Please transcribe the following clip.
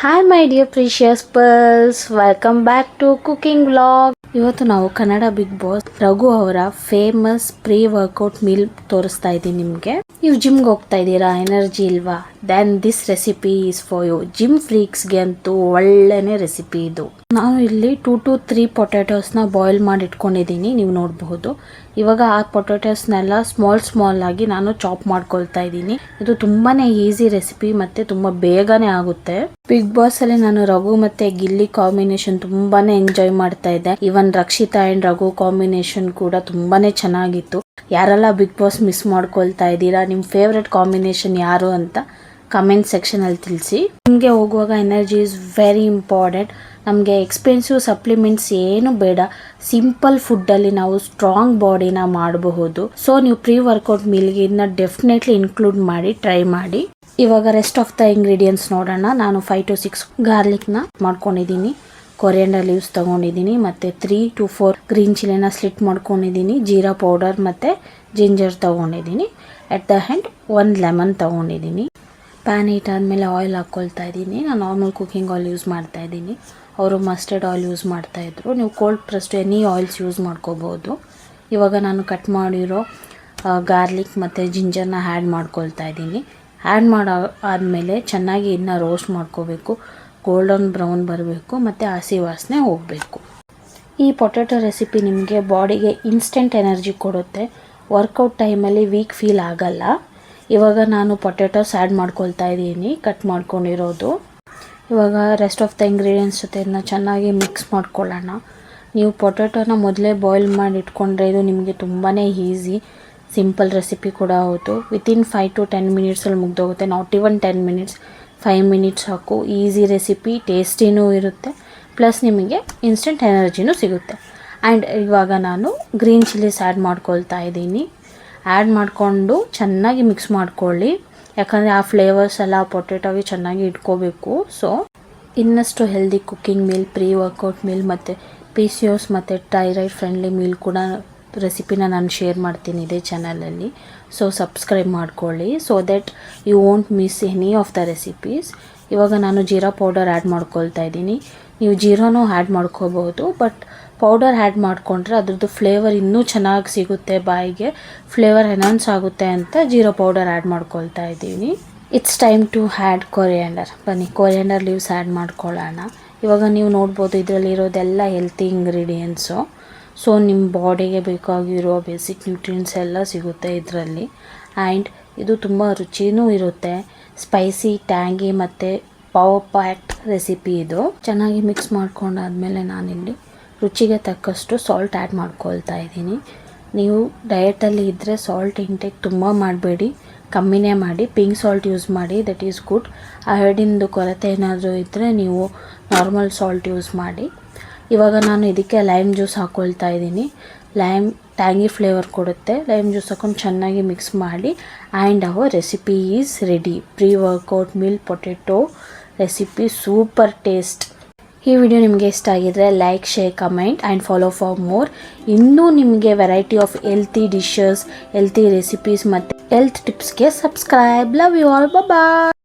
Hi my dear precious pearls, welcome back to cooking vlog. ಇವತ್ತು ನಾವು Kannada big boss Raghu ಅವರ famous pre workout meal ತೋರಿಸ್ತಾ ಇದ್ದೀನಿ ನಿಮಗೆ. ನೀವು ಜಿಮ್ಗೆ ಹೋಗ್ತಾ ಇದ್ದೀರಾ, ಎನರ್ಜಿ ಇಲ್ವಾ? Then this recipe is for you. Gym ಫ್ರೀಕ್ಸ್ಗೆ ಅಂತೂ ಒಳ್ಳೆನೆ ರೆಸಿಪಿ ಇದು. ನಾನು ಇಲ್ಲಿ 2 to 3 ಪೊಟ್ಯಾಟೋಸ್ನ ಬಾಯ್ಲ್ ಮಾಡಿ ಇಟ್ಕೊಂಡಿದ್ದೀನಿ, ನೀವು ನೋಡಬಹುದು. ಇವಾಗ ಆ ಪೊಟ್ಯಾಟೋಸ್ನೆಲ್ಲ ಸ್ಮಾಲ್ ಆಗಿ ನಾನು ಚಾಪ್ ಮಾಡ್ಕೊಳ್ತಾ ಇದ್ದೀನಿ. ಇದು ತುಂಬಾನೇ ಈಸಿ ರೆಸಿಪಿ ಮತ್ತೆ ತುಂಬಾ ಬೇಗನೆ ಆಗುತ್ತೆ. ಬಿಗ್ ಬಾಸ್ ಅಲ್ಲಿ ನಾನು ರಘು ಮತ್ತೆ ಗಿಲ್ಲಿ ಕಾಂಬಿನೇಷನ್ ತುಂಬಾನೇ ಎಂಜಾಯ್ ಮಾಡ್ತಾ ಇದ್ದೆ. ಇವನ್ ರಕ್ಷಿತಾ ಅಂಡ್ ರಘು ಕಾಂಬಿನೇಷನ್ ಕೂಡ ತುಂಬಾನೇ ಚೆನ್ನಾಗಿತ್ತು. ಯಾರೆಲ್ಲ ಬಿಗ್ ಬಾಸ್ ಮಿಸ್ ಮಾಡ್ಕೊಳ್ತಾ ಇದ್ದೀರಾ, ನಿಮ್ ಫೇವ್ರೆಟ್ ಕಾಂಬಿನೇಷನ್ ಯಾರು ಅಂತ ಕಮೆಂಟ್ ಸೆಕ್ಷನ್ ಅಲ್ಲಿ ತಿಳಿಸಿ. ನಿಮಗೆ ಹೋಗುವಾಗ ಎನರ್ಜಿ ಇಸ್ ವೆರಿ ಇಂಪಾರ್ಟೆಂಟ್. ನಮಗೆ ಎಕ್ಸ್ಪೆನ್ಸಿವ್ ಸಪ್ಲಿಮೆಂಟ್ಸ್ ಏನು ಬೇಡ, ಸಿಂಪಲ್ ಫುಡ್ ಅಲ್ಲಿ ನಾವು ಸ್ಟ್ರಾಂಗ್ ಬಾಡಿನ ಮಾಡಬಹುದು. ಸೊ ನೀವು ಪ್ರೀ ವರ್ಕೌಟ್ ಮೀಲ್ಗೆ ಇದನ್ನ ಡೆಫಿನೆಟ್ಲಿ ಇನ್ಕ್ಲೂಡ್ ಮಾಡಿ ಟ್ರೈ ಮಾಡಿ. ಇವಾಗ ರೆಸ್ಟ್ ಆಫ್ ದ ಇಂಗ್ರೀಡಿಯೆಂಟ್ಸ್ ನೋಡೋಣ. ನಾನು 5 to 6 ಗಾರ್ಲಿಕ್ನ ಮಾಡ್ಕೊಂಡಿದ್ದೀನಿ, ಕೊರಿಯಂಡರ್ ಲೀವ್ಸ್ ತಗೊಂಡಿದ್ದೀನಿ, ಮತ್ತೆ 3 to 4 ಗ್ರೀನ್ ಚಿಲ್ಲಿನ ಸ್ಲಿಟ್ ಮಾಡ್ಕೊಂಡಿದ್ದೀನಿ, ಜೀರಾ ಪೌಡರ್ ಮತ್ತೆ ಜಿಂಜರ್ ತಗೊಂಡಿದ್ದೀನಿ. ಅಟ್ ದ ಎಂಡ್ 1 ಲೆಮನ್ ತಗೊಂಡಿದ್ದೀನಿ. ಪ್ಯಾನ್ ಹೀಟ್ ಆದಮೇಲೆ ಆಯಿಲ್ ಹಾಕ್ಕೊಳ್ತಾ ಇದ್ದೀನಿ. ನಾನು ನಾರ್ಮಲ್ ಕುಕಿಂಗ್ ಆಯಿಲ್ ಯೂಸ್ ಮಾಡ್ತಾ ಇದ್ದೀನಿ. ಅವರು ಮಸ್ಟರ್ಡ್ ಆಯಿಲ್ ಯೂಸ್ ಮಾಡ್ತಾ ಇದ್ರು. ನೀವು cold pressed any oils use ಮಾಡ್ಕೋಬಹುದು. ಇವಾಗ ನಾನು ಕಟ್ ಮಾಡಿರೋ ಗಾರ್ಲಿಕ್ ಮತ್ತು ಜಿಂಜರ್ನ ಆ್ಯಡ್ ಮಾಡ್ಕೊಳ್ತಾ ಇದ್ದೀನಿ. ಆ್ಯಡ್ ಆದಮೇಲೆ ಚೆನ್ನಾಗಿ ಇದನ್ನ ರೋಸ್ಟ್ ಮಾಡ್ಕೋಬೇಕು. ಗೋಲ್ಡನ್ ಬ್ರೌನ್ ಬರಬೇಕು ಮತ್ತು ಹಸಿ ವಾಸನೆ ಹೋಗಬೇಕು. ಈ ಪೊಟ್ಯಾಟೊ ರೆಸಿಪಿ ನಿಮಗೆ ಬಾಡಿಗೆ ಇನ್ಸ್ಟೆಂಟ್ ಎನರ್ಜಿ ಕೊಡುತ್ತೆ. ವರ್ಕೌಟ್ ಟೈಮಲ್ಲಿ ವೀಕ್ ಫೀಲ್ ಆಗಲ್ಲ. ಇವಾಗ ನಾನು ಪೊಟ್ಯಾಟೋಸ್ ಆ್ಯಡ್ ಮಾಡ್ಕೊಳ್ತಾ ಇದ್ದೀನಿ, ಕಟ್ ಮಾಡ್ಕೊಂಡಿರೋದು. ಇವಾಗ ರೆಸ್ಟ್ ಆಫ್ ದ ಇಂಗ್ರೀಡಿಯೆಂಟ್ಸ್ ಜೊತೆ ಇದನ್ನ ಚೆನ್ನಾಗಿ ಮಿಕ್ಸ್ ಮಾಡ್ಕೊಳ್ಳೋಣ. ನೀವು ಪೊಟ್ಯಾಟೋನ ಮೊದಲೇ ಬಾಯ್ಲ್ ಮಾಡಿ ಇಟ್ಕೊಂಡ್ರೆ ಇದು ನಿಮಗೆ ತುಂಬಾ ಈಸಿ, ಸಿಂಪಲ್ ರೆಸಿಪಿ ಕೂಡ ಹೌದು. ವಿತಿನ್ 5 to 10 ಮಿನಿಟ್ಸಲ್ಲಿ ಮುಗ್ದೋಗುತ್ತೆ. ನಾಟ್ ಇವನ್ 10 ಮಿನಿಟ್ಸ್, 5 ಮಿನಿಟ್ಸ್ ಸಾಕು. ಈಸಿ ರೆಸಿಪಿ, ಟೇಸ್ಟಿನೂ ಇರುತ್ತೆ, ಪ್ಲಸ್ ನಿಮಗೆ ಇನ್ಸ್ಟೆಂಟ್ ಎನರ್ಜಿನೂ ಸಿಗುತ್ತೆ. ಆ್ಯಂಡ್ ಇವಾಗ ನಾನು ಗ್ರೀನ್ ಚಿಲ್ಲೀಸ್ ಆ್ಯಡ್ ಮಾಡ್ಕೊಳ್ತಾ ಇದ್ದೀನಿ. ಆ್ಯಡ್ ಮಾಡಿಕೊಂಡು ಚೆನ್ನಾಗಿ ಮಿಕ್ಸ್ ಮಾಡ್ಕೊಳ್ಳಿ, ಯಾಕಂದರೆ ಆ ಫ್ಲೇವರ್ಸ್ ಎಲ್ಲ ಪೊಟ್ಯಾಟೋಗೆ ಚೆನ್ನಾಗಿ ಇಟ್ಕೋಬೇಕು. ಸೊ ಇನ್ನಷ್ಟು healthy cooking meal, pre workout meal ಮತ್ತು PCOS ಮತ್ತು ಥೈರಾಯ್ಡ್ ಫ್ರೆಂಡ್ಲಿ ಮೀಲ್ ಕೂಡ ರೆಸಿಪಿನ ನಾನು ಶೇರ್ ಮಾಡ್ತೀನಿ ಇದೇ ಚಾನಲಲ್ಲಿ. ಸೊ ಸಬ್ಸ್ಕ್ರೈಬ್ ಮಾಡ್ಕೊಳ್ಳಿ, so that you won't miss any of the recipes. ಇವಾಗ ನಾನು ಜೀರಾ ಪೌಡರ್ ಆ್ಯಡ್ ಮಾಡ್ಕೊಳ್ತಾ ಇದ್ದೀನಿ. ನೀವು ಜೀರಾನೂ ಆ್ಯಡ್ ಮಾಡ್ಕೋಬಹುದು, ಬಟ್ ಪೌಡರ್ ಆ್ಯಡ್ ಮಾಡಿಕೊಂಡ್ರೆ ಅದ್ರದ್ದು ಫ್ಲೇವರ್ ಇನ್ನೂ ಚೆನ್ನಾಗಿ ಸಿಗುತ್ತೆ, ಬಾಯಿಗೆ ಫ್ಲೇವರ್ ಎನ್ಹಾನ್ಸ್ ಆಗುತ್ತೆ ಅಂತ ಜೀರಾ ಪೌಡರ್ ಆ್ಯಡ್ ಮಾಡ್ಕೊಳ್ತಾ ಇದ್ದೀನಿ. It's time to add coriander. ಬನ್ನಿ ಕೊರಿಯಂಡರ್ ಲೀವ್ಸ್ ಆ್ಯಡ್ ಮಾಡ್ಕೊಳ್ಳೋಣ. ಇವಾಗ ನೀವು ನೋಡ್ಬೋದು ಇದರಲ್ಲಿರೋದೆಲ್ಲ ಹೆಲ್ತಿ ಇಂಗ್ರೀಡಿಯೆಂಟ್ಸು. ಸೊ ನಿಮ್ಮ ಬಾಡಿಗೆ ಬೇಕಾಗಿರೋ ಬೇಸಿಕ್ ನ್ಯೂಟ್ರಿಯೆಂಟ್ಸ್ ಎಲ್ಲ ಸಿಗುತ್ತೆ ಇದರಲ್ಲಿ. ಆ್ಯಂಡ್ ಇದು ತುಂಬ ರುಚಿನೂ ಇರುತ್ತೆ, ಸ್ಪೈಸಿ, ಟ್ಯಾಂಗಿ ಮತ್ತು ಪವರ್ ಪ್ಯಾಕ್ಡ್ ರೆಸಿಪಿ ಇದು. ಚೆನ್ನಾಗಿ ಮಿಕ್ಸ್ ಮಾಡ್ಕೊಂಡಾದ್ಮೇಲೆ ನಾನಿಲ್ಲಿ ರುಚಿಗೆ ತಕ್ಕಷ್ಟು ಸಾಲ್ಟ್ ಆ್ಯಡ್ ಮಾಡ್ಕೊಳ್ತಾ ಇದ್ದೀನಿ. ನೀವು ಡಯಟಲ್ಲಿ ಇದ್ದರೆ ಸಾಲ್ಟ್ ಇಂಟೇಕ್ ತುಂಬ ಮಾಡಬೇಡಿ, ಕಮ್ಮಿನೇ ಮಾಡಿ. ಪಿಂಕ್ ಸಾಲ್ಟ್ ಯೂಸ್ ಮಾಡಿ, ದಟ್ ಈಸ್ ಗುಡ್. ಅಯೋಡಿನ್ದು ಕೊರತೆ ಏನಾದರೂ ಇದ್ದರೆ ನೀವು ನಾರ್ಮಲ್ ಸಾಲ್ಟ್ ಯೂಸ್ ಮಾಡಿ. ಇವಾಗ ನಾನು ಇದಕ್ಕೆ ಲೈಮ್ ಜ್ಯೂಸ್ ಹಾಕ್ಕೊಳ್ತಾ ಇದ್ದೀನಿ. ಲೈಮ್ ಟ್ಯಾಂಗಿ ಫ್ಲೇವರ್ ಕೊಡುತ್ತೆ. ಲೈಮ್ ಜ್ಯೂಸ್ ಹಾಕೊಂಡು ಚೆನ್ನಾಗಿ ಮಿಕ್ಸ್ ಮಾಡಿ. And our recipe is ready. Pre workout meal potato recipe, super taste. ಈ ವಿಡಿಯೋ ನಿಮಗೆ ಇಷ್ಟ ಆಗಿದ್ರೆ like, share, comment and follow for more. ಇನ್ನೂ ನಿಮಗೆ variety of healthy dishes, healthy recipes ಮತ್ತು ಹೆಲ್ತ್ ಟಿಪ್ಸ್ಗೆ subscribe. Love you all, bye.